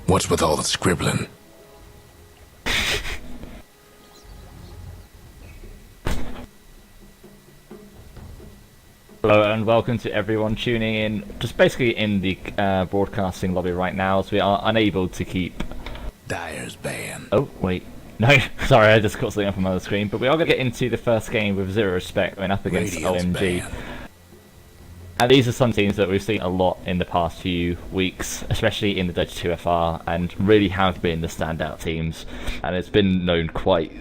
What's with all the scribbling? Hello and welcome to everyone tuning in, just basically in the broadcasting lobby right now, as we are unable to keep... Dyer's ban. Oh, wait. No, sorry, I just caught something up on the screen, but we are going to get into the first game with 0RESPECT going up against OMG. Ban. And these are some teams that we've seen a lot in the past few weeks, especially in the DotA2.fr, and really have been the standout teams. And it's been known quite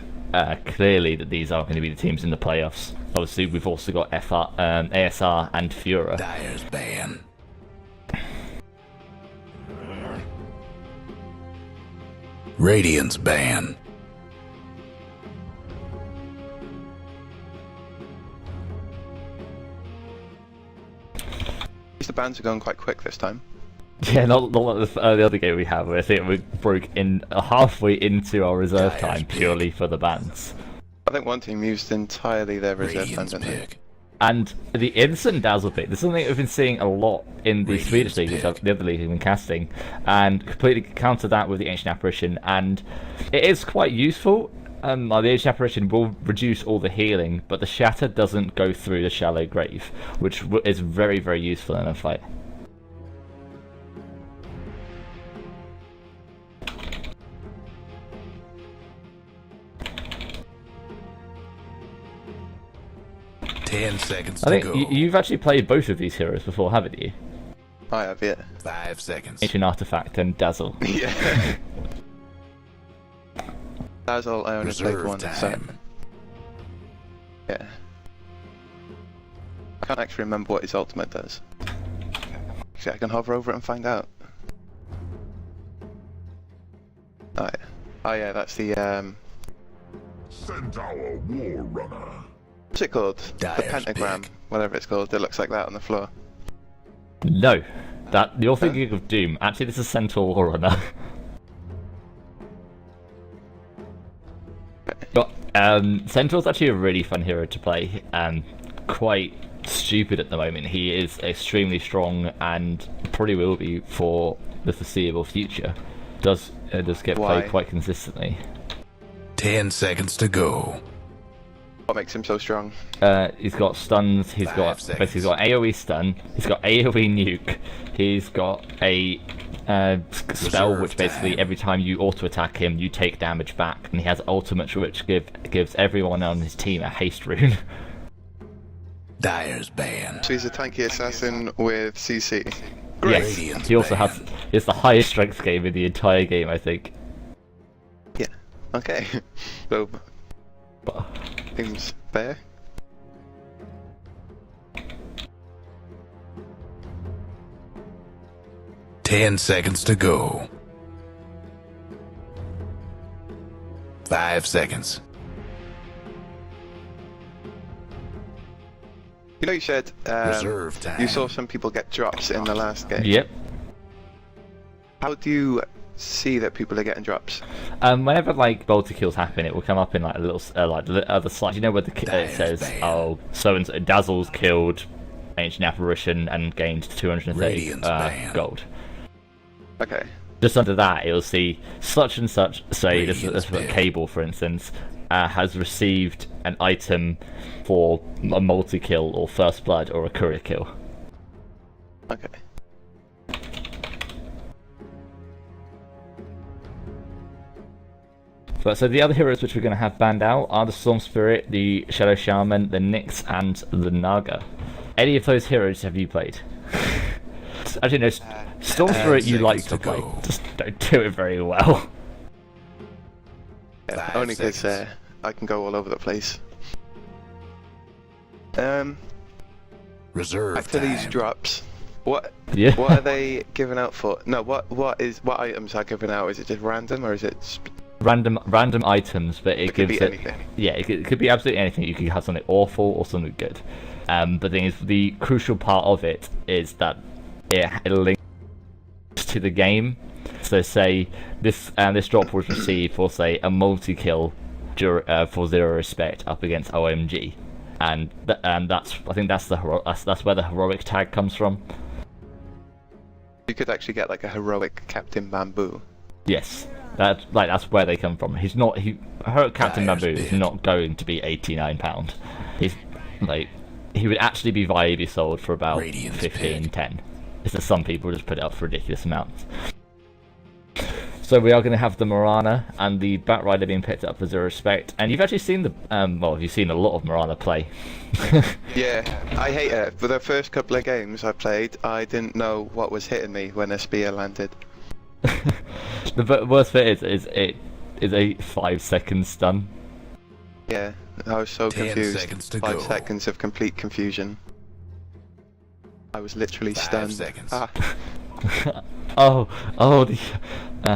clearly that these are going to be the teams in the playoffs. Obviously, we've also got ASR and Vicara. Dyer's ban. Radiant's ban. The bans are going quite quick this time. Yeah, not like the other game we have, where I think we broke in halfway into our reserve time purely for the bans. I think one team used entirely their reserve bans, didn't they? And the instant dazzle pick, this is something we've been seeing a lot in the Swedish league, which the other league have been casting, and completely counter that with the Ancient Apparition, and it is quite useful. The Ancient Apparition will reduce all the healing, but the Shatter doesn't go through the Shallow Grave, which is very, very useful in a fight. Seconds I to think go. you've actually played both of these heroes before, haven't you? I have, yeah. 5 seconds. Ancient Artifact and Dazzle. Yeah. Dazzle, I only played Reserve one, so... time. Yeah. I can't actually remember what his ultimate does. Actually, I can hover over it and find out. Oh yeah, that's the, Centaur War Runner. what's it called? Dyer's The pentagram, pick. whatever it's called. It looks like that on the floor. No, that you're thinking of Doom. Actually, this is Centaur Runner. But Centaur's actually a really fun hero to play, and quite stupid at the moment. He is extremely strong and probably will be for the foreseeable future. Does get Why? played quite consistently. 10 seconds to go. What makes him so strong? He's got stuns. He's got basically he's got AOE stun. He's got AOE nuke. He's got a spell Reserve which basically time. every time you auto attack him, you take damage back, and he has ultimate which gives everyone on his team a haste rune. Dyer's ban. So he's a tanky assassin with CC. Yes, Radiant's he also ban. has it's the highest strength game in the entire game, I think. Yeah. Okay. So, But, seems fair. Ten seconds to go. 5 seconds. You know, you said Reserve time. you saw some people get drops in the last game. yep. How do you see that people are getting drops? Whenever like Bo2 kills happen, it will come up in like a little like the other slides. You know where it says, "Oh, so and so Dazzle's killed Ancient Apparition and gained 230 Radiant's ban. gold." Okay. Just under that, it'll see such and such. Say this Radiant's is ban. Cable, for instance, has received an item for a multi-kill or first blood or a courier kill. Okay. But so the other heroes which we're going to have banned out are the Storm Spirit, the Shadow Shaman, the Nyx, and the Naga. Any of those heroes have you played? Actually, no. Storm Spirit you like to seconds to play, go. just don't do it very well. Yeah, 5 only because seconds. I can go all over the place. Reserve Back to these time. drops. What Yeah. what are they giving out for? No, what items are given out? Is it just random or is it? Random items, but it could gives be it. anything. Yeah, it could be absolutely anything. You could have something awful or something good. But the thing is, the crucial part of it is that it links to the game. So say this drop was received for say a multi-kill for 0RESPECT up against OMG, and that's I think that's where the heroic tag comes from. You could actually get like a heroic Captain Bamboo. Yes, that's where they come from. He's not. Her Captain Dyer's Bamboo is bid. not going to be £89. He's like, he would actually be viably sold for about Radiant's 15, bid. 10. It's just some people just put it up for ridiculous amounts. So we are going to have the Mirana and the Batrider being picked up for Zero Respect, and you've actually seen the well, you've seen a lot of Mirana play. Yeah, I hate it. For the first couple of games I played, I didn't know what was hitting me when a spear landed. The worst bit is it is a 5-second stun. Yeah, I was so 10 confused. seconds to 5 go. seconds of complete confusion. I was literally 5 stunned. seconds. Ah,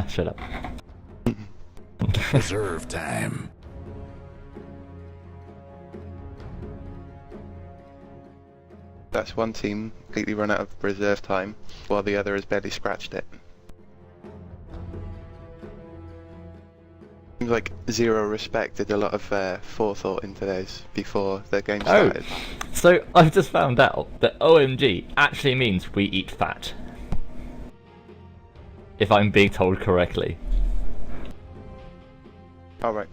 Shut up. Reserve time. that's one team completely run out of reserve time, while the other has barely scratched it. Seems like Zero Respect did a lot of forethought into theirs before the game started. So I've just found out that OMG actually means we eat fat. If I'm being told correctly. Alright.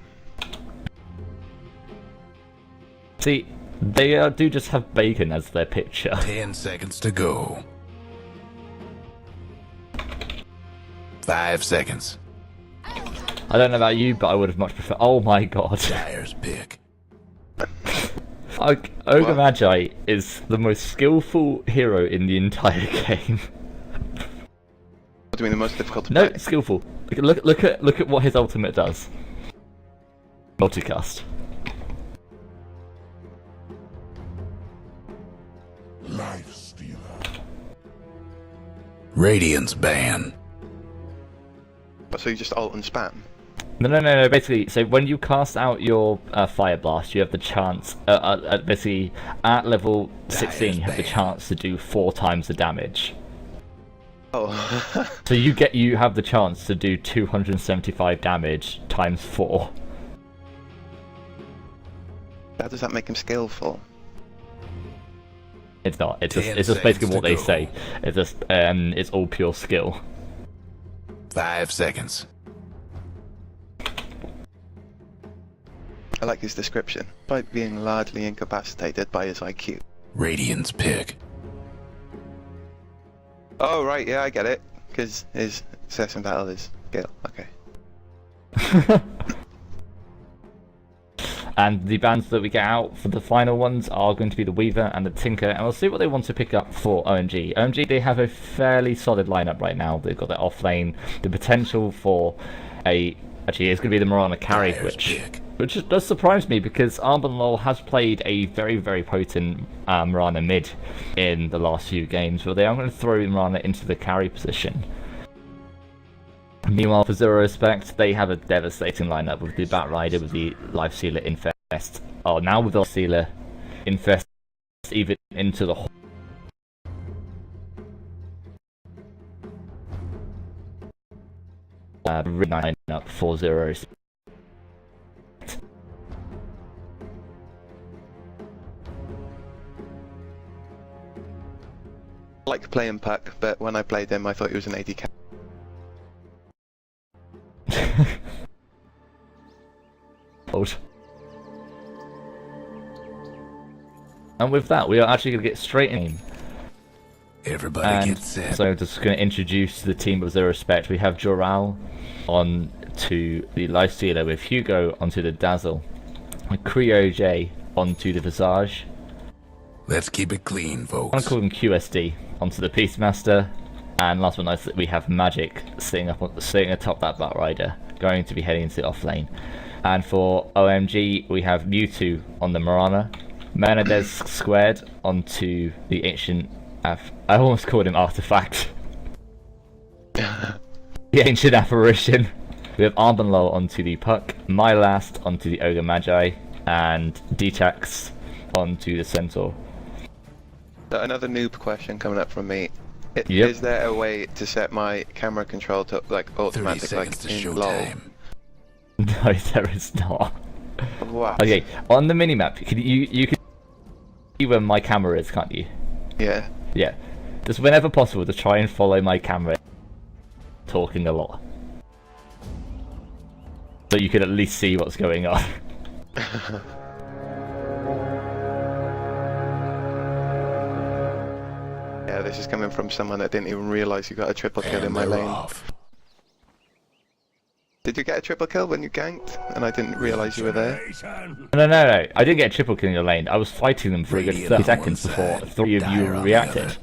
See, they do just have bacon as their picture. 10 seconds to go. 5 seconds. I don't know about you, but I would have much preferred. Oh my god. Dyer's pick. Ogre What? Magi is the most skillful hero in the entire game. What do you mean the most difficult to No, play? skillful. Look at what his ultimate does. Multicast. Radiance ban. So you just ult and spam? No. Basically, so when you cast out your Fire Blast, you have the chance. Basically, at level 16, you have the chance to do 4 times the damage. Oh. So you have the chance to do 275 damage times 4. How does that make him skillful? It's not. It's 10 just basically seconds what to they go. say. It's just it's all pure skill. 5 seconds. I like his description. By being largely incapacitated by his IQ. Radiance pick. Oh right, yeah, I get it. Because his success in battle is skill. Okay. And the bands that we get out for the final ones are going to be the Weaver and the Tinker, and we'll see what they want to pick up for OMG. OMG, they have a fairly solid lineup right now. They've got their offlane, the potential for actually it's going to be the Mirana carry, Dyer's pick. which does surprise me because Arbanlol has played a very, very potent Mirana mid in the last few games, but they are going to throw Mirana into the carry position. Meanwhile, for Zero Respect, they have a devastating lineup with the Batrider, with the Life Sealer Infest. Oh, now with the Sealer Infest even into the really nice lineup for Zero Respect. I like playing Puck, but when I played him I thought he was an AD carry. Old. And with that, we are actually going to get straight in. Everybody And get set. so just going to introduce the team of Zero Respect. We have Joral on to the Life Stealer with Hugo onto the Dazzle, and Creo J onto the Visage. Let's keep it clean, I'm folks. going to call him QSD onto the Peacemaster. And last but not least, we have Magic sitting atop that Batrider, going to be heading into the off lane. And for OMG, we have Mewtwo on the Mirana, Menadez squared onto the Ancient. I almost called him Artifact. The Ancient Apparition. We have Arbanlol onto the Puck, Mylast onto the Ogre Magi, and Detax onto the Centaur. So another noob question coming up from me. Yep. Is there a way to set my camera control to like 30 automatic seconds like to in LoL? showtime. No, there is not. What? Okay, on the minimap, you can see where my camera is, can't you? Yeah. Yeah. Just whenever possible, just try and follow my camera. Talking a lot. so you could at least see what's going on. Yeah, this is coming from someone that didn't even realise you got a triple kill in And my they're lane. off. Did you get a triple kill when you ganked? And I didn't realise you were there? No. I didn't get a triple kill in your lane. I was fighting them for a good 30 seconds before 3 of you reacted.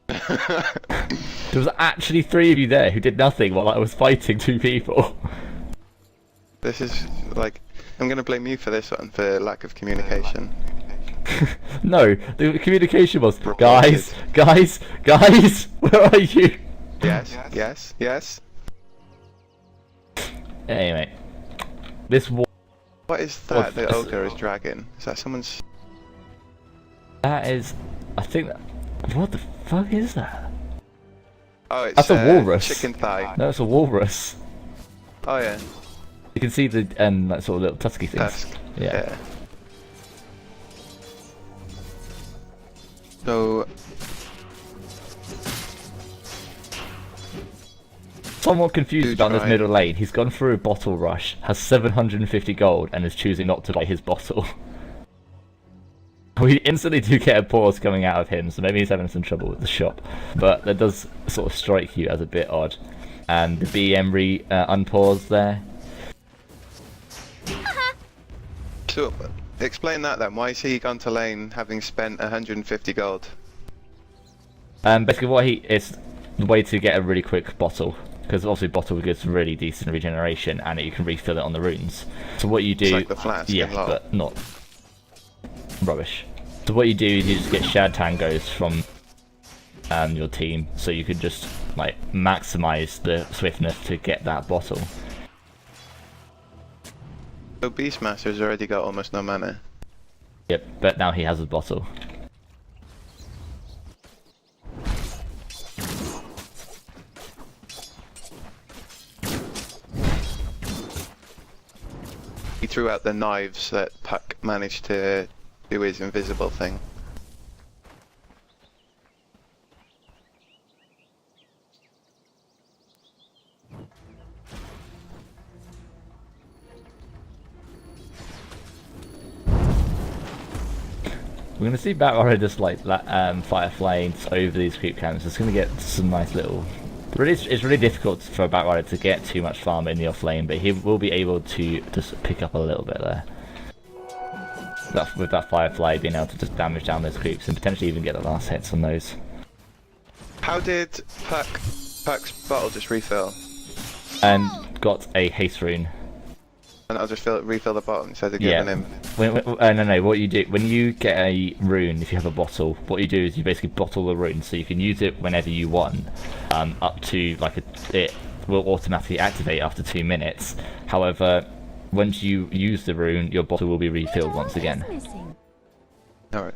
There was actually 3 of you there who did nothing while I was fighting 2 people. This is, like, I'm going to blame you for this one, for lack of communication. No, the communication was, guys, where are you? Yes. Anyway, this war. What is that the ogre is dragging? Is that someone's... That is, I think. What the fuck is that? Oh, it's That's a walrus. chicken thigh. No, it's a walrus. Oh yeah. You can see the like sort of little tusky things. Tusk. Yeah. So, Somewhat confused Huge about this guy. middle lane. He's gone through a bottle rush, has 750 gold, and is choosing not to buy his bottle. We instantly do get a pause coming out of him, so maybe he's having some trouble with the shop. But that does sort of strike you as a bit odd. And the BM unpause there. so explain that then. Why is he gone to lane having spent 150 gold? Basically, what it's the way to get a really quick bottle, because obviously bottle gives really decent regeneration, and you can refill it on the runes. So what you do, It's like the flask yeah, in LoL. but not rubbish. So what you do is you just get shad tangos from your team, so you could just like maximize the swiftness to get that bottle. So Beastmaster's already got almost no mana. Yep, but now he has a bottle. He threw out the knives that Puck managed to do his invisible thing. We're gonna see Vicara just like fire flames over these creep camps. It's gonna get some nice little. Really, it's really difficult for Vicara to get too much farm in the off lane, but he will be able to just pick up a little bit there. With that Firefly being able to just damage down those creeps and potentially even get the last hits on those. How did Puck's bottle just refill? And got a haste rune. And I'll just refill the bottle instead of giving him... No, what you do, when you get a rune, if you have a bottle, what you do is you basically bottle the rune, so you can use it whenever you want, up to, like, it will automatically activate after 2 minutes. However, once you use the rune, your bottle will be refilled once again. Alright.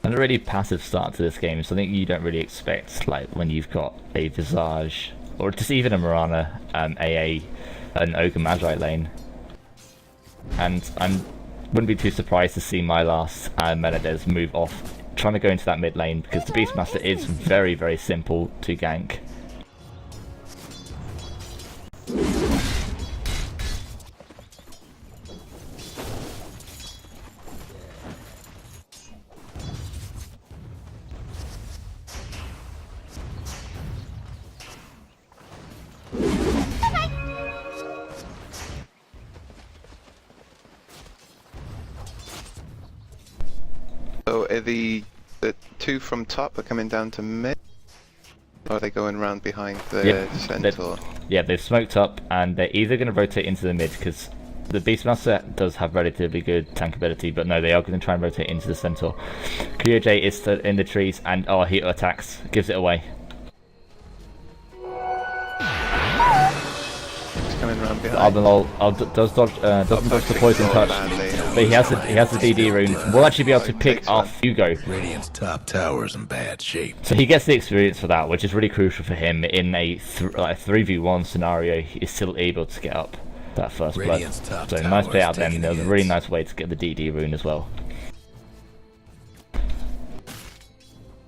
And a really passive start to this game, something you don't really expect, like when you've got a Visage, or just even a Mirana, AA, an Ogre Magi lane. And I wouldn't be too surprised to see my last Menedez move off, trying to go into that mid lane, because the Beastmaster is very, very simple to gank. So are the two from top are coming down to mid? Or are they going round behind the centaur? Yeah, they've smoked up, and they're either going to rotate into the mid, because the Beastmaster does have relatively good tank ability, but no, they are going to try and rotate into the centaur. Kyojay is still in the trees, and he attacks, gives it away. He's coming round behind. Doesn't dodge the poison touch, but he has the DD rune. We'll actually be able to pick off Hugo. Radiant's top tower's in bad shape. So he gets the experience for that, which is really crucial for him in a 3v1 scenario. He is still able to get up that first blood. So nice play out there, and there's a really nice way to get the DD rune as well.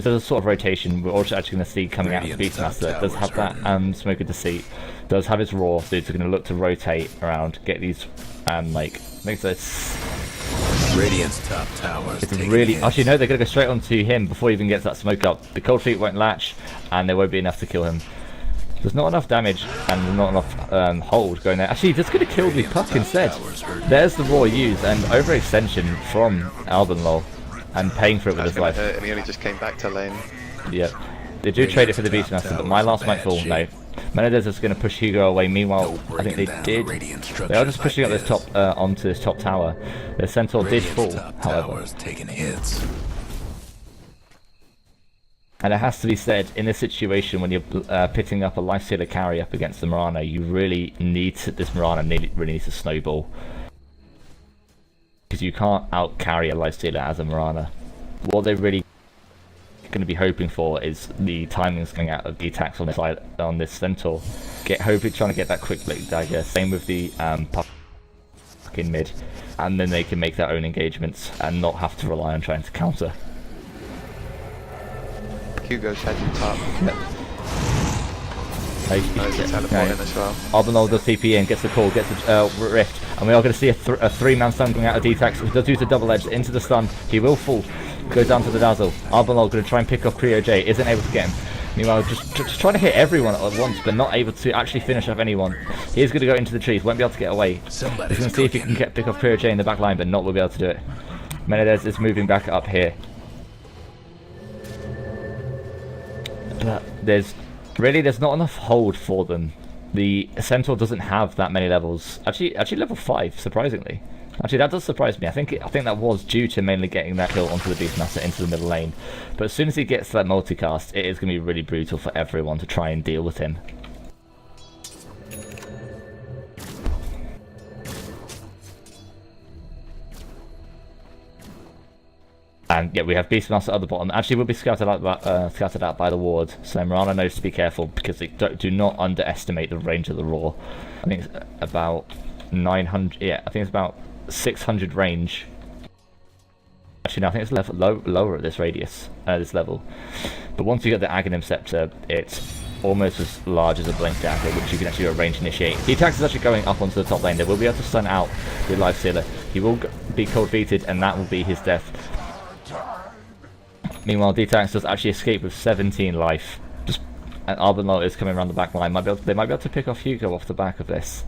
there's a sort of rotation. We're also actually going to see coming out of Beastmaster. Does have that Smoke of Deceit. Does have his Roar, so it's going to look to rotate around, get these, like, makes this. Radiant's top tower. It's really actually no, they're going to go straight onto him before he even gets that smoke up. The Cold Feet won't latch, and there won't be enough to kill him. There's not enough damage and not enough hold going there. Actually, that's going to kill the Puck instead. There's the Roar used and overextension from Albanlol, and paying for it with his life. And he only just came back to lane. Yep. They do trade it for the Beastmaster, but my last might fall. No. Menedez is going to push Hugo away. Meanwhile, I think they did. They are just pushing up this top onto this top tower. The Centaur did fall, however. And it has to be said, in this situation, when you're pitting up a Lifestealer carry up against the Mirana, you really need to, this Mirana really needs to snowball. Because you can't out carry a Lifestealer as a Mirana. What they're really going to be hoping for is the timings coming out of the attacks on this side, on this Centaur. Hopefully trying to get that quick blade dagger. Same with the Puck in mid. And then they can make their own engagements and not have to rely on trying to counter. Hugo's heading top. Yep. He's teleporting as well. Albanol does TP in, gets the call, gets the rift, and we are going to see a 3-man stun going out of D-Tax. He does use a double edge into the stun. He will fall. Goes down to the dazzle. Albanol going to try and pick off Creo J. Isn't able to get him. Meanwhile, just trying to hit everyone at once, but not able to actually finish off anyone. He is going to go into the trees. Won't be able to get away. He's going to see if he can pick off Creo J in the back line, but not will be able to do it. Menedez is moving back up here. But there's not enough hold for them. The Centaur doesn't have that many levels. Actually level 5, surprisingly. Actually, that does surprise me. I think that was due to mainly getting that kill onto the Beastmaster into the middle lane. But as soon as he gets that multicast, it is going to be really brutal for everyone to try and deal with him. And yeah, we have Beastmaster at the bottom. Actually, we'll be scattered out by the ward. So Mirana knows to be careful because they do not underestimate the range of the Roar. I think it's about 900. Yeah, I think it's about 600 range. Actually, no, I think it's lower at this radius, this level. But once you get the Aghanim Scepter, it's almost as large as a Blink Dagger, which you can actually range initiate. The attack is actually going up onto the top lane. They will be able to stun out the Lifestealer. He will be cold feeted, and that will be his death. Meanwhile, D-Tax does actually escape with 17 life. And Albanol is coming around the back line. They might be able to pick off Hugo off the back of this.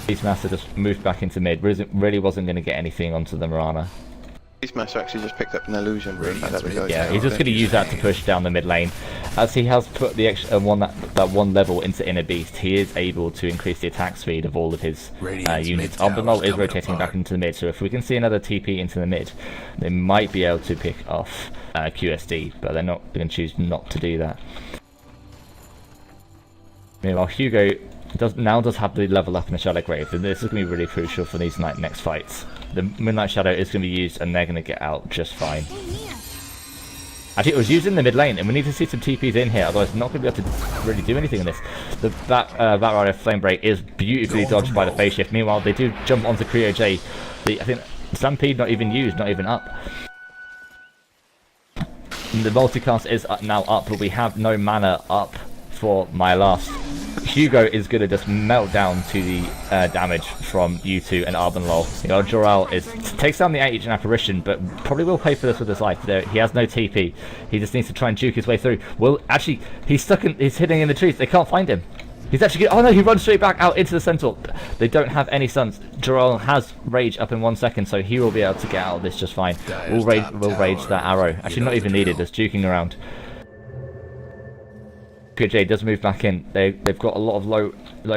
Beastmaster just moved back into mid. Really wasn't going to get anything onto the Mirana. Beastmaster actually just picked up an illusion. Yeah, he's just going to use that to push down the mid lane. As he has put the extra that one level into Inner Beast, he is able to increase the attack speed of all of his units. Albanol is rotating back into the mid, so if we can see another TP into the mid, they might be able to pick off QSD, but they're going to choose not to do that. Meanwhile, Hugo does have the level up in the Shadow Grave, and this is going to be really crucial for these next fights. The Moonlight Shadow is going to be used, and they're going to get out just fine. Actually, it was used in the mid lane, and we need to see some TPs in here, otherwise we're not going to be able to really do anything in this. That Vicara Flame Break is beautifully dodged by the phase shift. Meanwhile, they do jump onto Creo J. I think Stampede not even used, not even up. And the multicast is now up, but we have no mana up for my last. Hugo is going to just melt down to the damage from U2 and Albanlol. You know, Jorel takes down the Agent Apparition, but probably will pay for this with his life. He has no TP. He just needs to try and juke his way through. Well, actually, he's hidden in the trees. They can't find him. He's actually... Oh no, he runs straight back out into the Centaur. They don't have any stuns. Jorel has Rage up in 1 second, so he will be able to get out of this just fine. We'll rage that arrow. Actually, not even needed. Just juking around. PJ does move back in. They've got a lot of low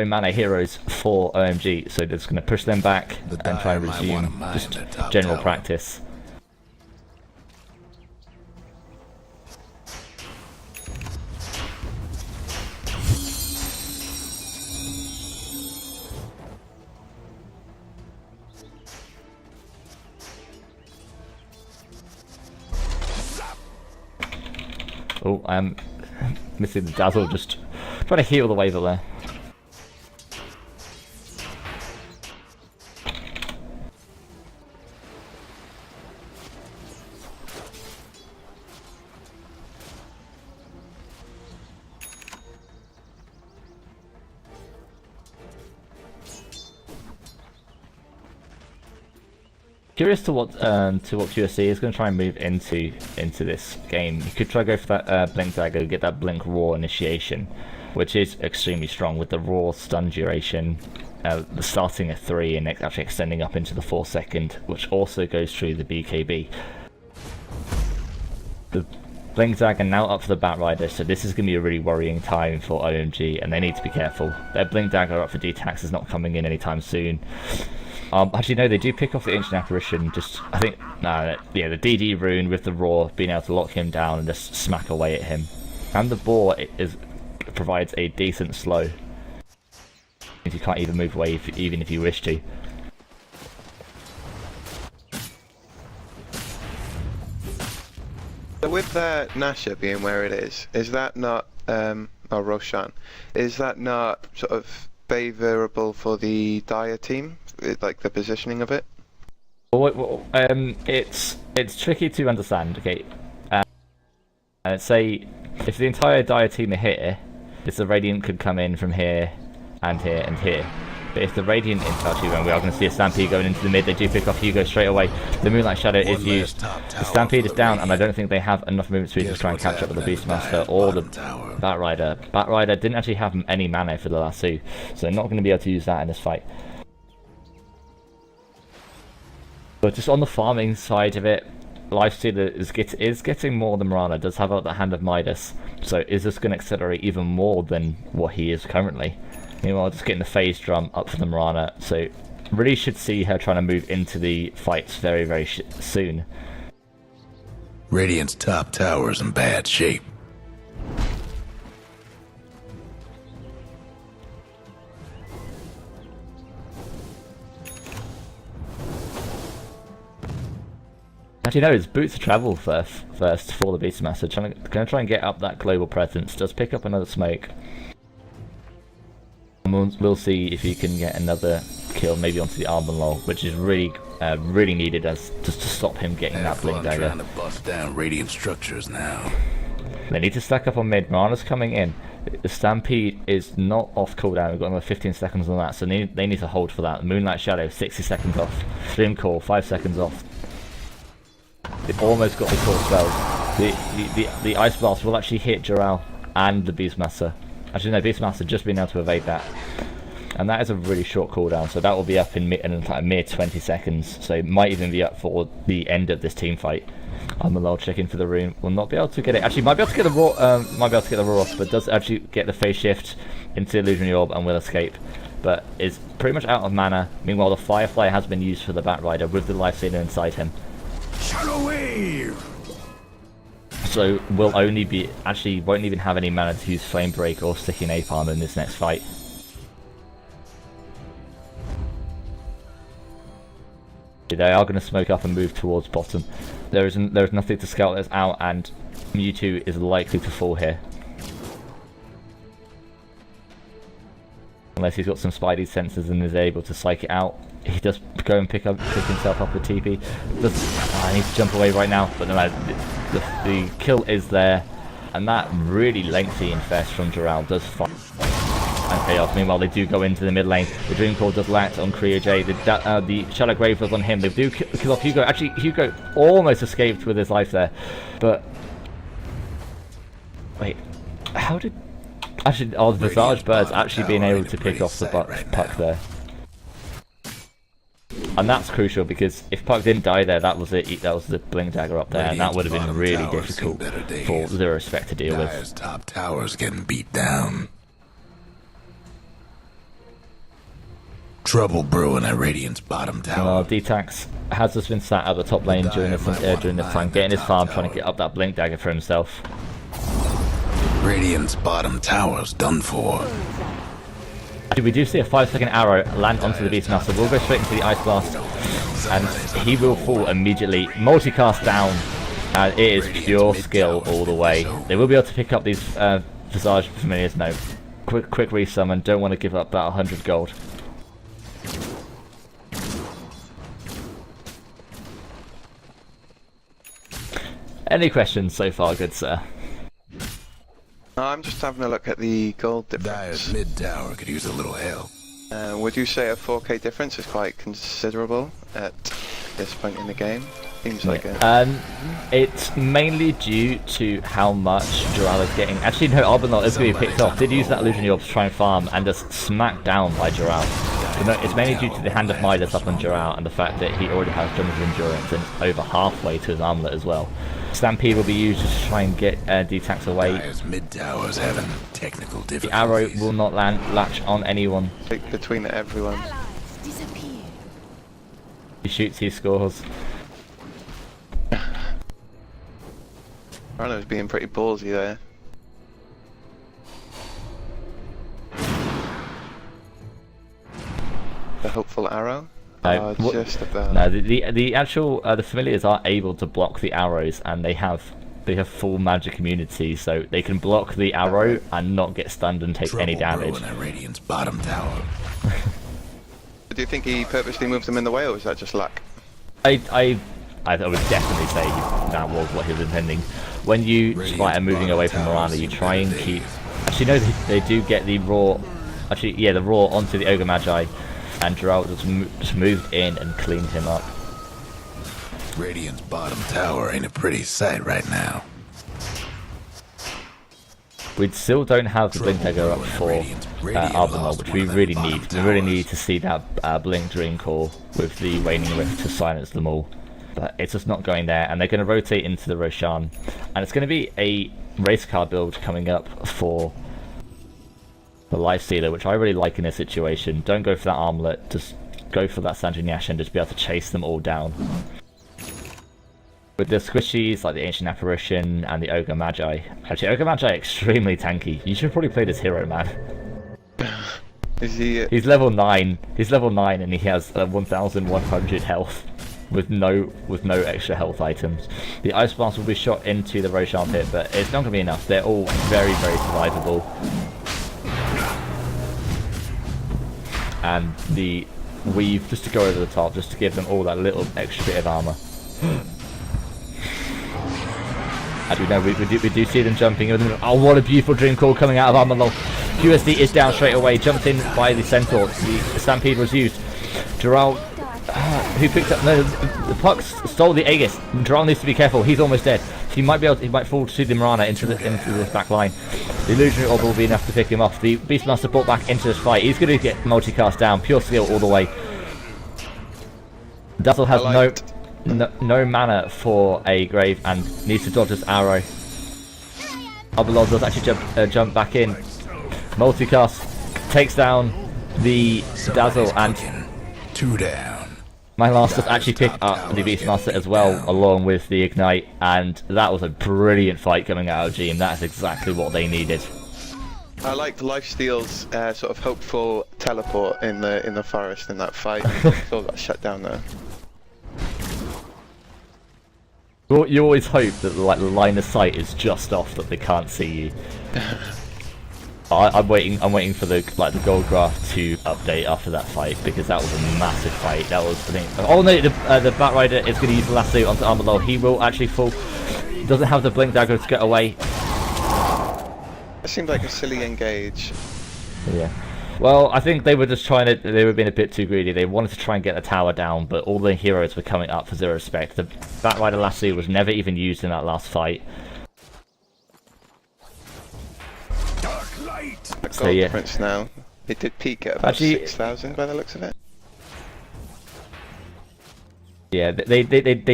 mana heroes for OMG, so they're just going to push them back and try and resume just general practice. Oh, I'm missing the dazzle, just trying to heal the wave there. Curious to what QSC is going to try and move into this game. You could try to go for that blink dagger, get that blink raw initiation, which is extremely strong with the raw stun duration, starting at 3 and actually extending up into the 4-second, which also goes through the BKB. The blink dagger now up for the Batrider, so this is going to be a really worrying time for OMG, and they need to be careful. Their blink dagger up for D-Tax is not coming in anytime soon. Actually, no, they do pick off the Ancient Apparition. I think, yeah, the DD rune with the raw, being able to lock him down and just smack away at him. And the boar provides a decent slow. If you can't even move away, even if you wish to. So with Nasha being where it is that not, or Roshan, is that not sort of favourable for the DotA team? Like the positioning of it? Well, it's tricky to understand. Okay, say if the entire DotA team are here, the Radiant could come in from here and here and here. But if the Radiant actually, when we are going to see a Stampede going into the mid, they do pick off Hugo straight away. The Moonlight Shadow is used. The Stampede is down, and I don't think they have enough movement speed to try and catch up with the Beastmaster or the Batrider. Batrider didn't actually have any mana for the last two, so they're not going to be able to use that in this fight. But just on the farming side of it, Lifestealer is getting more than Mirana, does have out the Hand of Midas, so is this going to accelerate even more than what he is currently? Meanwhile, just getting the phase drum up for the Mirana, so really should see her trying to move into the fights very, very soon. Radiant's top tower's in bad shape. Actually, no, it's Boots to travel first for the Beastmaster. Going to try and get up that global presence. Does pick up another smoke. And we'll see if you can get another kill, maybe onto the Armor Lull, which is really needed as just to stop him getting that blink dagger. Trying to bust down Radiant structures now. They need to stack up on mid. Mirana's coming in. The Stampede is not off cooldown. We've got another 15 seconds on that, so they need to hold for that. Moonlight Shadow, 60 seconds off. Stream Call, 5 seconds off. They've almost got the core spells. The Ice Blast will actually hit Joral and the Beastmaster. Actually, no, Beastmaster just being able to evade that. And that is a really short cooldown, so that will be up in a mere 20 seconds. So it might even be up for the end of this team fight. I'm a little checking for the rune. Will not be able to get it. Actually, might be able to get the raw, but does actually get the phase shift into the Illusionary Orb and will escape. But is pretty much out of mana. Meanwhile, the Firefly has been used for the Batrider with the Lifestealer inside him. So will only be won't even have any mana to use Flame Break or Sticky Napalm in this next fight. They are going to smoke up and move towards bottom. There is nothing to scout this out, and Mewtwo is likely to fall here. Unless he's got some Spidey sensors and is able to psych it out. He does go and pick himself up with TP. I need to jump away right now, but no, the kill is there, and that really lengthy infest from Joral does fight and pay off. Meanwhile, they do go into the mid lane. The Dream Core does lack on Creo J. The Shadow Grave was on him. They do kill off Hugo. Actually, Hugo almost escaped with his life there, but wait, how did? Actually, the Visage Bird's actually being able to pick off the Puck there. And that's crucial, because if Puck didn't die there, that was it. That was the blink dagger up there, and that would have been really difficult for 0RESPECT to deal with. Top tower's getting beat down. Trouble brewing at Radiant's bottom tower. D-Tax has just been sat at the top lane during this time, getting his farm, trying to get up that blink dagger for himself. Radiant's bottom tower's done for. Actually, we do see a 5-second arrow land onto the Beastmaster. We'll go straight into the Ice Blast, and he will fall immediately. Multicast down, and it is pure skill all the way. They will be able to pick up these Visage Familiars. No, quick resummon. Don't want to give up that 100 gold. Any questions so far, good sir? I'm just having a look at the gold difference. Dire's mid tower could use a little help. Would you say a 4k difference is quite considerable at this point in the game. Seems like it. It's mainly due to how much Dural is getting. Actually, no, Arbonol is going to be picked off. Did use that illusion orb to try and farm and just smacked down by Dural. So no, it's mainly due to the Hand of Midas up on Dural and the fact that he already has Drums of Endurance and it's over halfway to his armlet as well. Stampede will be used to try and get D-Tax away. Dire's mid tower's having technical difficulties. The arrow will not latch on anyone. Between everyone. He shoots, he scores. Rano's being pretty ballsy there. The hopeful arrow? No, just about. No, the actual the familiars are able to block the arrows, and they have full magic immunity, so they can block the arrow and not get stunned and take any damage. Trouble brewing at Radiant's bottom tower. Do you think he purposely moved them in the way, or was that just luck? I would definitely say that was what he was intending. When you fight and moving away from Miranda, you try and keep. Actually, no, they do get the raw. Actually, yeah, the raw onto the Ogre Magi, and Geralt just moved in and cleaned him up. Radiant's bottom tower ain't a pretty sight right now. We still don't have the Blink Dagger up for Arbonol, which we really need. We really need to see that Blink Dream Core with the Waning Rift to silence them all. But it's just not going there, and they're going to rotate into the Roshan. And it's going to be a race car build coming up for the Lifestealer, which I really like in this situation. Don't go for that armlet, just go for that Sanjin and just be able to chase them all down. With the squishies like the Ancient Apparition and the Ogre Magi. Actually, Ogre Magi are extremely tanky. You should probably play this hero, man. Is he? He's level 9. He's level 9 and he has 1,100 health with no extra health items. The Ice Blast will be shot into the Roshan pit, but it's not going to be enough. They're all very, very survivable. And the Weave, just to go over the top, just to give them all that little extra bit of armor. As we know, we do see them jumping. Oh, what a beautiful Dream Call coming out of Armorlol. QSD is down straight away, jumped in by the Centaur. The Stampede was used. Geralt, who picked up... No, the Puck stole the Aegis. Geralt needs to be careful, he's almost dead. He might fall to the Mirana into this back line. The Illusionary Orb will be enough to pick him off. The Beastmaster brought back into this fight. He's going to get multicast down, pure skill all the way. Dazzle has no mana for a Grave and needs to dodge this arrow. Arbonol does actually jump back in. Multicast takes down the Dazzle, and 2 down. my Masters actually pick up the Beastmaster as well, along with the Ignite, and that was a brilliant fight coming out of GM. That's exactly what they needed. I liked Lifesteal's sort of hopeful teleport in the forest in that fight. It all got shut down there. You always hope that the line of sight is just off, that they can't see you. I'm waiting for the gold graph to update after that fight, because that was a massive fight. That was, I think. Oh no, the Batrider is going to use the lasso onto Armorlol. He will actually fall. He doesn't have the Blink Dagger to get away. It seemed like a silly engage. Yeah. Well, I think they were just they were being a bit too greedy. They wanted to try and get the tower down, but all the heroes were coming up for 0RESPECT. The Batrider lasso was never even used in that last fight. So yeah. Difference now. It did peak at about 6,000 by the looks of it. Yeah, they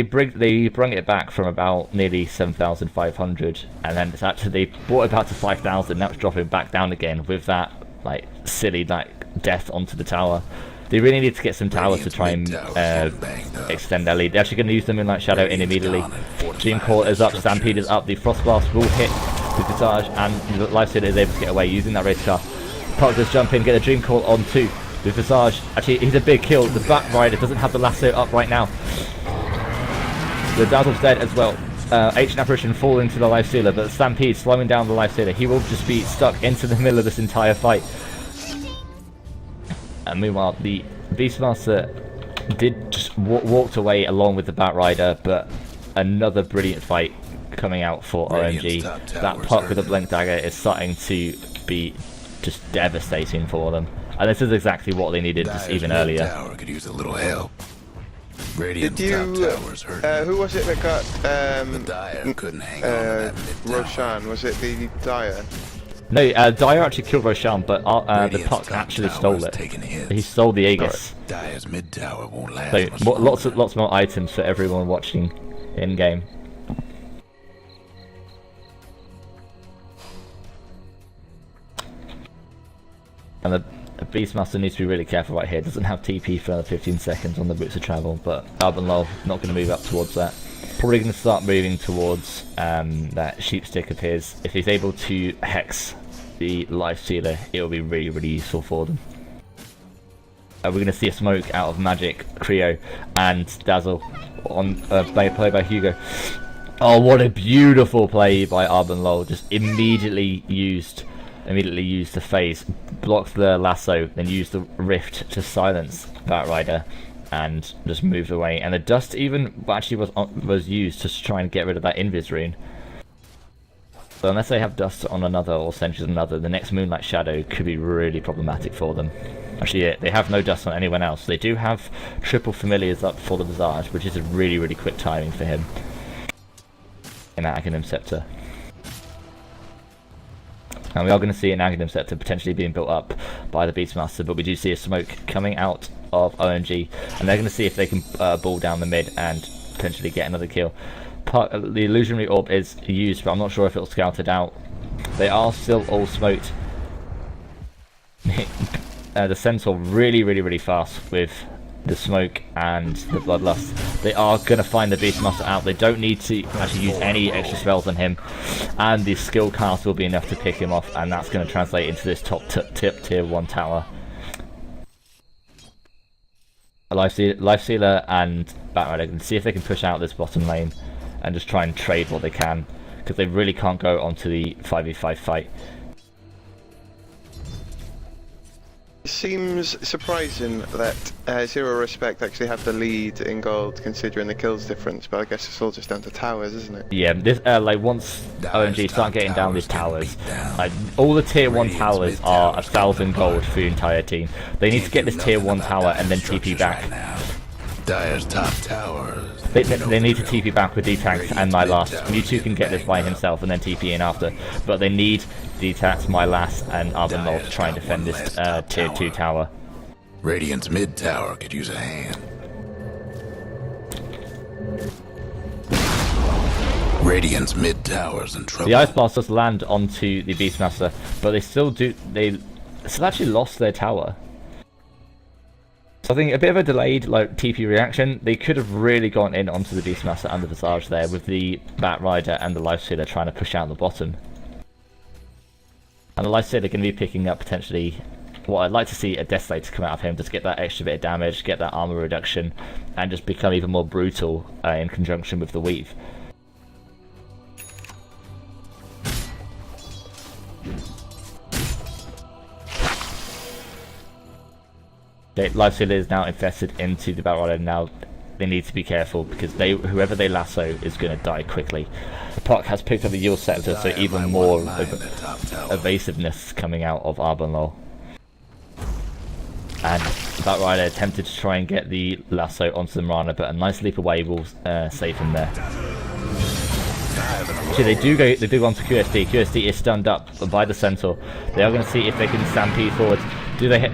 bring it back from about nearly 7,500, and then it's actually they brought it back to 5,000. Now it's dropping back down again with that silly death onto the tower. They really need to get some towers to try and extend their lead. They're actually going to use the Moonlight Shadow in immediately. Dream Core is up, Stampede is up, the Frost Blast will hit the Visage, and the Lifestealer is able to get away using that race car. Puck does jump in, get a Dream Call on too. The Visage, actually he's a big kill. The Batrider doesn't have the lasso up right now. The Dazzle's dead as well. Ancient Apparition fall into the Lifestealer, but Stampede slowing down the Lifestealer. He will just be stuck into the middle of this entire fight. And meanwhile, the Beastmaster did just walked away along with the Batrider, but another brilliant fight coming out for OMG. That Puck with the Blink Dagger is starting to be just devastating for them. And this is exactly what they needed just even earlier. Tower could use a little help. Radiant's Did top you? tower's hurt. Who was it that got The Dire couldn't hang on to that mid-tower. Roshan? Was it the Dire? No, Dyer actually killed Roshan, but the Radiant's Puck top actually tower's stole it. taking hits. He stole the Aegis. Dire's mid-tower won't last So much longer. lots more items for everyone watching in game. And the Beastmaster needs to be really careful right here. Doesn't have TP for another 15 seconds on the routes of travel, but Albanlol not going to move up towards that. Probably going to start moving towards that Sheepstick of his. If he's able to hex the Life Sealer, it will be really, really useful for them. We're going to see a smoke out of Magic, Creo, and Dazzle on played by Hugo. Oh, what a beautiful play by Albanlol! Just immediately used the phase, blocked the lasso, then used the rift to silence Batrider, and just moved away. And the dust even actually was used to try and get rid of that invis rune. So unless they have dust on another or sentries on another, the next Moonlight Shadow could be really problematic for them. Actually, yeah, they have no dust on anyone else. They do have triple familiars up for the Visage, which is a really, really quick timing for him in that Aghanim Scepter. And we are going to see an Aghanim Scepter potentially being built up by the Beastmaster, but we do see a smoke coming out of OMG, and they're going to see if they can ball down the mid and potentially get another kill. The Illusionary Orb is used, but I'm not sure if it'll scout it out. They are still all smoked. The Centaur really, really, really fast with the smoke and the Bloodlust. They are going to find the Beastmaster out. They don't need to actually use any extra spells on him, and the skill cast will be enough to pick him off, and that's going to translate into this top tier 1 tower. Life Sealer and Batrider can see if they can push out this bottom lane and just try and trade what they can, because they really can't go onto the 5v5 fight. It seems surprising that Zero Respect actually have the lead in gold, considering the kills difference. But I guess it's all just down to towers, isn't it? Yeah, this like once OMG start getting down these towers, like all the tier 1 towers are 1,000 gold for the entire team. They need to get this tier 1 tower and then TP back. Dire's top tower. They need to TP back with D-Tanks and my last. Mewtwo can get this by himself and then TP in after, but they need D-Tanks, my last, and Albanlol to try and defend this tier 2 tower. Radiant's mid tower could use a hand. Radiant's mid tower's in trouble. The Ice Blast does land onto the Beastmaster, but they still actually lost their tower. So I think a bit of a delayed TP reaction. They could have really gone in onto the Beastmaster and the Visage there with the Batrider and the Lifestealer trying to push out the bottom. And the Lifestealer going to be picking up potentially what I'd like to see a Desolator come out of him, just get that extra bit of damage, get that armor reduction, and just become even more brutal in conjunction with the Weave. Lifestealer is now infested into the Batrider. Now they need to be careful because whoever they lasso is going to die quickly. Puck has picked up the Yule Scepter, so even more evasiveness coming out of Albanlol. And Batrider attempted to try and get the lasso onto the Mirana, but a nice leap away will save him there. Actually, they do go onto QSD. QSD is stunned up by the Centaur. They are going to see if they can stampede forward. Do they hit?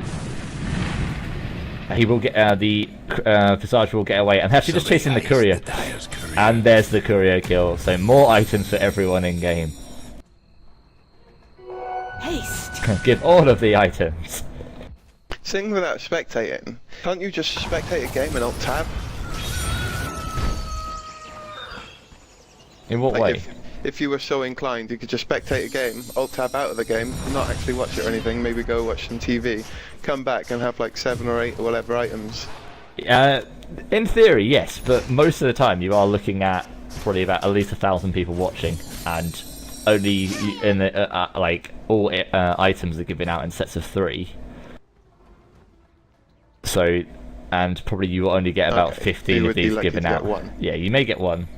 He will get the Visage will get away, and actually just chasing the courier. And there's the courier kill. So more items for everyone in game. Haste. Give all of the items. Sing without spectating. Can't you just spectate a game and alt tab? In what way? If you were so inclined, you could just spectate a game, alt tab out of the game, not actually watch it or anything, maybe go watch some TV, come back and have like 7 or 8 or whatever items. In theory, yes, but most of the time you are looking at probably about at least 1,000 people watching, and only in the, all items are given out in sets of 3. So, and probably you will only get about 15 of these given out. Yeah, you may get one.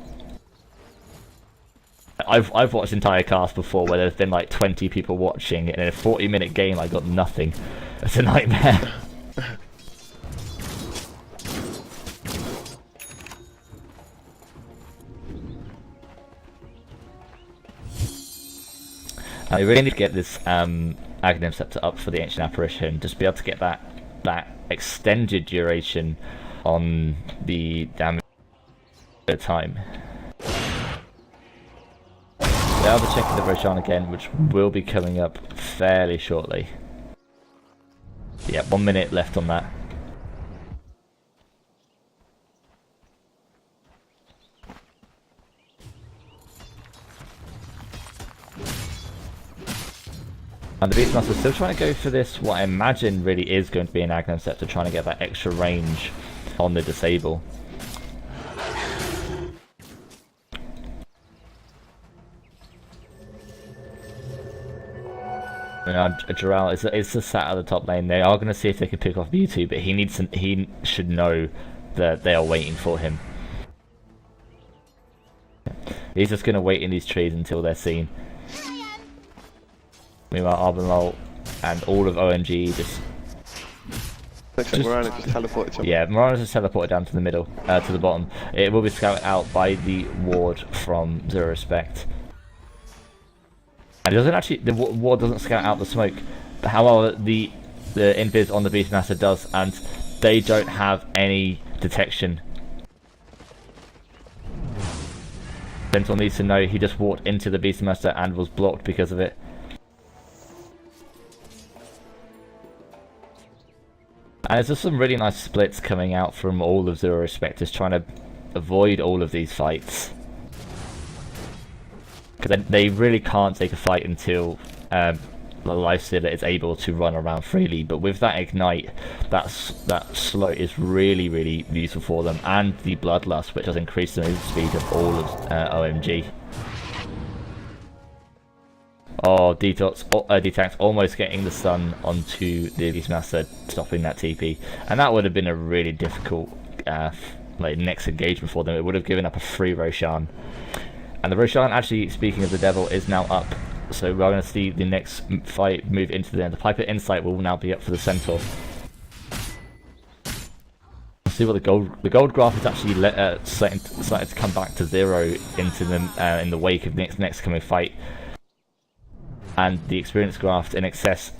I've watched entire casts before where there's been like 20 people watching, and in a 40-minute game I got nothing. It's a nightmare. And we really need to get this Aghanim Scepter up for the Ancient Apparition, just be able to get that extended duration on the damage at a time. They are checking the Roshan again, which will be coming up fairly shortly. Yeah, 1 minute left on that. And the Beastmaster is still trying to go for this, what I imagine really is going to be an Aghanim Scepter, trying to get that extra range on the disable. Dural is just sat at the top lane. They are going to see if they can pick off Bo2, but he should know that they are waiting for him. He's just going to wait in these trees until they're seen. Meanwhile, Arbenlol and all of OMG just... Looks like Morana just teleported somewhere. Yeah, Morana just teleported down to the middle, to the bottom. It will be scouted out by the ward from 0RESPECT. And it doesn't actually, the ward doesn't scout out the smoke. However, the invis on the Beastmaster does, and they don't have any detection. Sentinel needs to know he just walked into the Beastmaster and was blocked because of it. And there's just some really nice splits coming out from all of 0RESPECT, trying to avoid all of these fights. Because they really can't take a fight until the Lifestealer is able to run around freely. But with that Ignite, that slow is really, really useful for them. And the Bloodlust, which has increased the move speed of all of OMG. Oh, Detox almost getting the stun onto the Beastmaster, stopping that TP. And that would have been a really difficult next engagement for them. It would have given up a free Roshan. And the Roshan, actually, speaking of the Devil, is now up. So we're going to see the next fight move into the end. The Piper Insight will now be up for the Centaur. See what the gold graph is actually starting to come back to 0 into the in the wake of the next coming fight. And the experience graph in excess,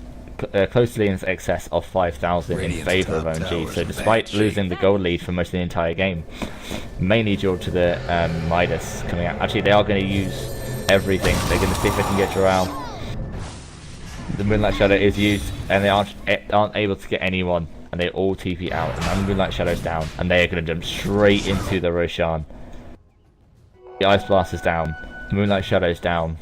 closely in excess of 5,000 in favour of OMG. So despite losing the gold lead for most of the entire game, mainly due to the Midas coming out. Actually, they are going to use everything. They're going to see if they can get Dural. The Moonlight Shadow is used, and they aren't able to get anyone, and they all TP out. And the Moonlight Shadow's down, and they are going to jump straight into the Roshan. The Ice Blast is down. The Moonlight Shadow's down.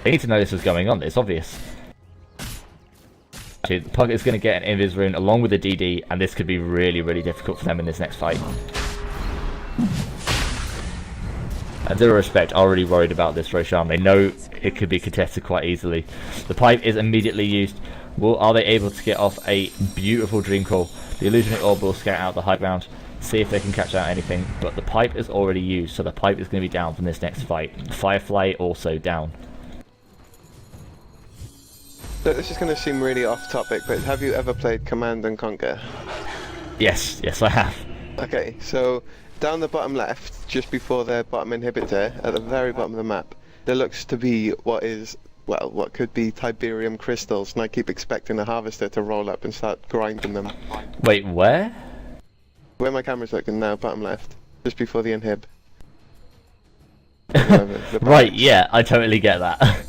They need to know this is going on. It's obvious. Actually, the Pug is going to get an Invis Rune along with the DD, and this could be really, really difficult for them in this next fight. And 0RESPECT are already worried about this Roshan. They know it could be contested quite easily. The pipe is immediately used. Are they able to get off a beautiful Dream Call? The Illusionary Orb will scout out the high ground, see if they can catch out anything. But the pipe is already used, so the pipe is going to be down from this next fight. Firefly also down. So this is going to seem really off topic, but have you ever played Command and Conquer? Yes, I have. Okay, so down the bottom left, just before their bottom inhibitor, at the very bottom of the map, there looks to be what could be Tiberium crystals, and I keep expecting a harvester to roll up and start grinding them. Wait, where? Where my camera's looking now, bottom left, just before the inhib. Right, yeah, I totally get that.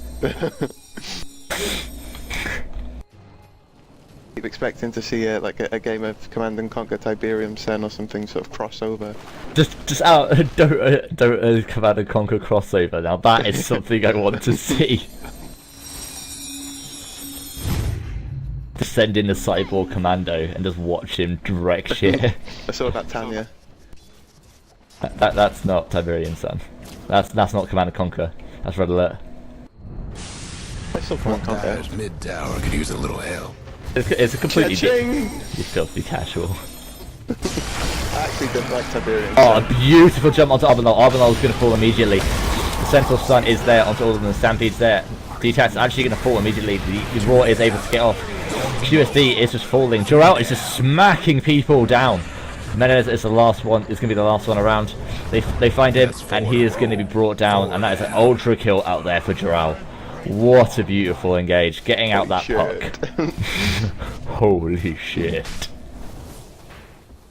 Keep expecting to see a game of Command and Conquer Tiberium Sen or something sort of crossover. Just out, don't Command and Conquer crossover. Now that is something I want to see. Just send in the Cyborg Commando and just watch him wreck shit. I saw that, Tanya. That's not Tiberium Sun. That's not Command and Conquer. That's Red Alert. I saw Command and Conquer. Mid tower could use a little help. It's a completely you filthy casual. I actually don't like Tiberium. Oh, a beautiful jump onto Arbenlol. Arbenlol is going to fall immediately. The Sentinel Stun is there onto all of them. The Stampede's there. D-Tax is actually going to fall immediately. The Raw is able to get off. QSD is just falling. Dural is just smacking people down. Menez is the last one. Is going to be the last one around. They find him, and he is going to be brought down, and that is an ultra kill out there for Joral. What a beautiful engage, getting out that puck. Holy shit!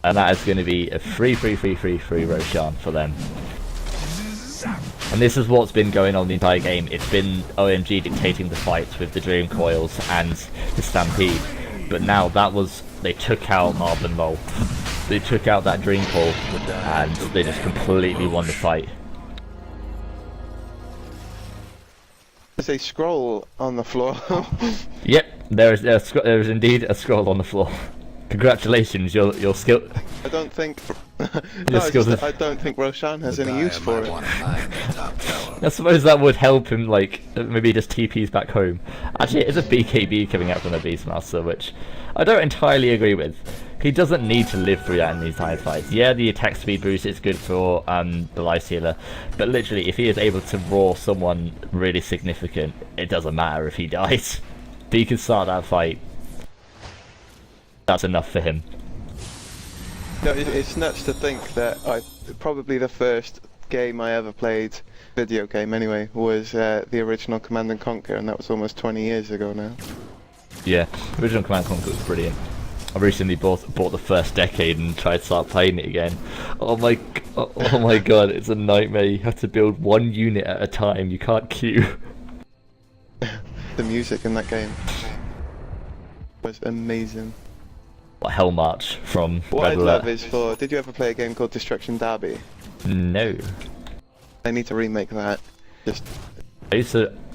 And that is going to be a free Roshan for them. And this is what's been going on the entire game. It's been OMG dictating the fights with the Dream Coils and the Stampede. But now they took out Arbenlol. They took out that Dream Coil, and they just completely won the fight. There's a scroll on the floor. Yep, there is indeed a scroll on the floor. Congratulations, your skill. I don't think. I don't think Roshan has any use for it. I suppose that would help him, like maybe just TPs back home. Actually, it is a BKB coming out from the Beastmaster, which I don't entirely agree with. He doesn't need to live through that in these high fights. Yeah, the attack speed boost is good for the life stealer, but literally, if he is able to raw someone really significant, it doesn't matter if he dies. If he can start that fight, that's enough for him. No, it's nuts to think that probably the first game I ever played, video game anyway, was the original Command & Conquer, and that was almost 20 years ago now. Yeah, original Command & Conquer was brilliant. I recently bought the first decade and tried to start playing it again. Oh my god, it's a nightmare. You have to build one unit at a time. You can't queue. The music in that game was amazing. Hell March from What Red I'd Alert. love is did you ever play a game called Destruction Derby? No. They need to remake that. I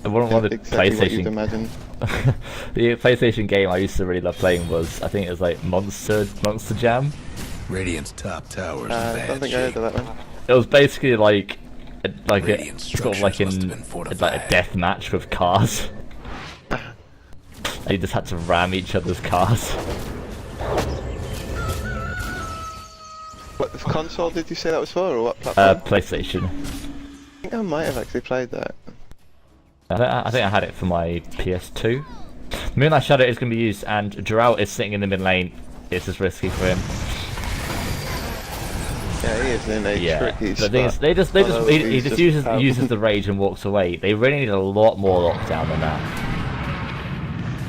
wouldn't want the exactly what you'd PlayStation. imagine. The PlayStation game I used to really love playing was, I think it was like Monster Jam. Radiant's top tower's I don't think I heard of that one. It was basically like a Radiant sort of like structures must in have been like a fortified. death match with cars. And you just had to ram each other's cars. What console did you say that was for, or what platform? PlayStation. I think I might have actually played that. I think I had it for my PS2. Moonlight Shadow is going to be used, and Joral is sitting in the mid lane. It's just risky for him. Yeah, he is in a tricky the thing spot. is, he just uses the rage and walks away. They really need a lot more lockdown than that.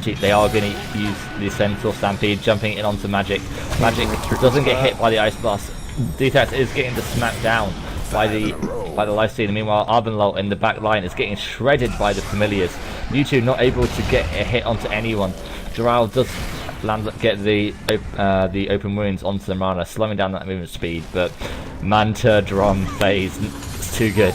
They are going to use the Centaur Stampede, jumping in onto Magic. Magic doesn't get hit by the Ice Blast. Detax is getting the smack down by the Lifestealer. Meanwhile, Arbenlol in the back line is getting shredded by the Familiars. U2 not able to get a hit onto anyone. Joral does get the open wounds onto the Marana, slowing down that movement speed, but Manta, Drum, Phase, it's too good.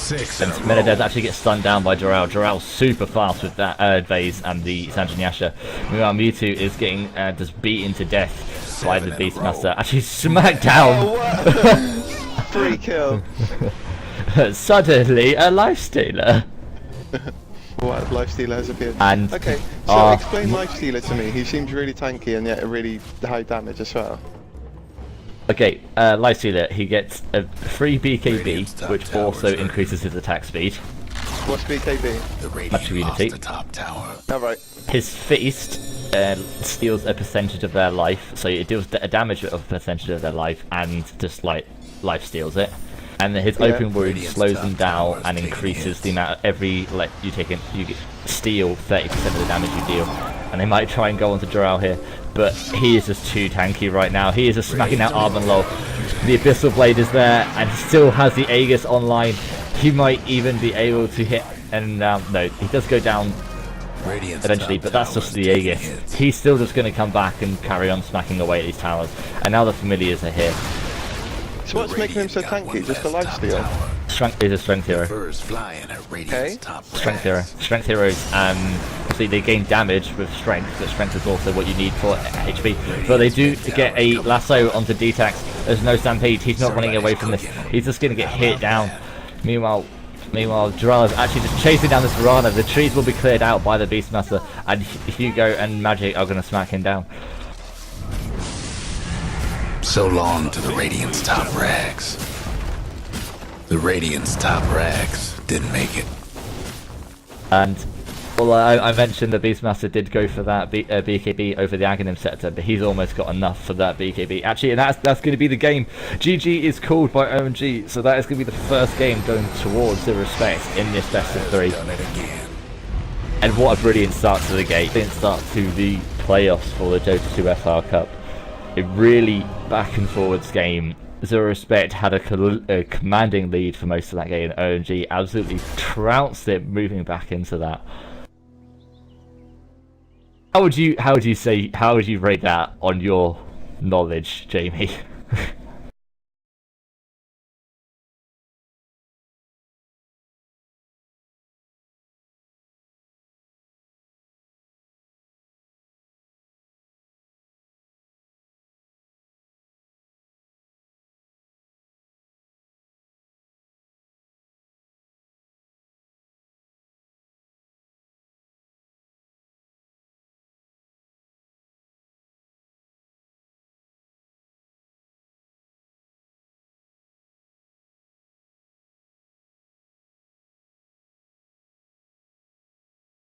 And Menedez actually gets stunned down by Joral. Joral's super fast with that Vase and the Sanjanyasha. Meanwhile, Mewtwo is getting just beaten to death by the Beastmaster. Actually smacked down! Oh, free kill! Suddenly, a Lifestealer! What Lifestealer has appeared. And okay, so explain Lifestealer to me. He seems really tanky and yet really high damage as well. Okay, Lifestealer, he gets a free BKB, which also increases his attack speed. What's BKB? Match Unity. Alright. His Feast steals a percentage of their life, so it deals a damage of a percentage of their life, and just like life steals it. And his open wound slows them down and increases the amount of you steal 30% of the damage you deal. And they might try and go onto Joral here, but he is just too tanky right now. He is just smacking out Arbenlol. The Abyssal Blade is there, and he still has the Aegis online. He might even be able to hit, and no, he does go down eventually, but that's just the Aegis. He's still just going to come back and carry on smacking away at these towers. And now the Familiars are here. So what's making him so tanky? Just the lifesteal? He's a strength hero. Okay. Strength hero. Strength heroes, obviously they gain damage with strength, but strength is also what you need for HP. But they do get a lasso onto Detax. There's no Stampede. He's not running away from this. He's just going to get hit down. Meanwhile, Joral is actually just chasing down this Piranha. The trees will be cleared out by the Beastmaster, and Hugo and Magic are going to smack him down. So long to the Radiant's top rags. The Radiant's top rags didn't make it. And Well, I mentioned the Beastmaster did go for that BKB over the Aghanim sector, but he's almost got enough for that BKB. Actually, and that's going to be the game. GG is called by OMG, so that is going to be the first game going towards 0RESPECT in this best of 3. And what a brilliant start to the game. Brilliant start to the playoffs for the DotA2.fr Cup. A really back and forwards game. 0RESPECT had a commanding lead for most of that game, and OMG absolutely trounced it moving back into that. How would you rate that on your knowledge, Jamie?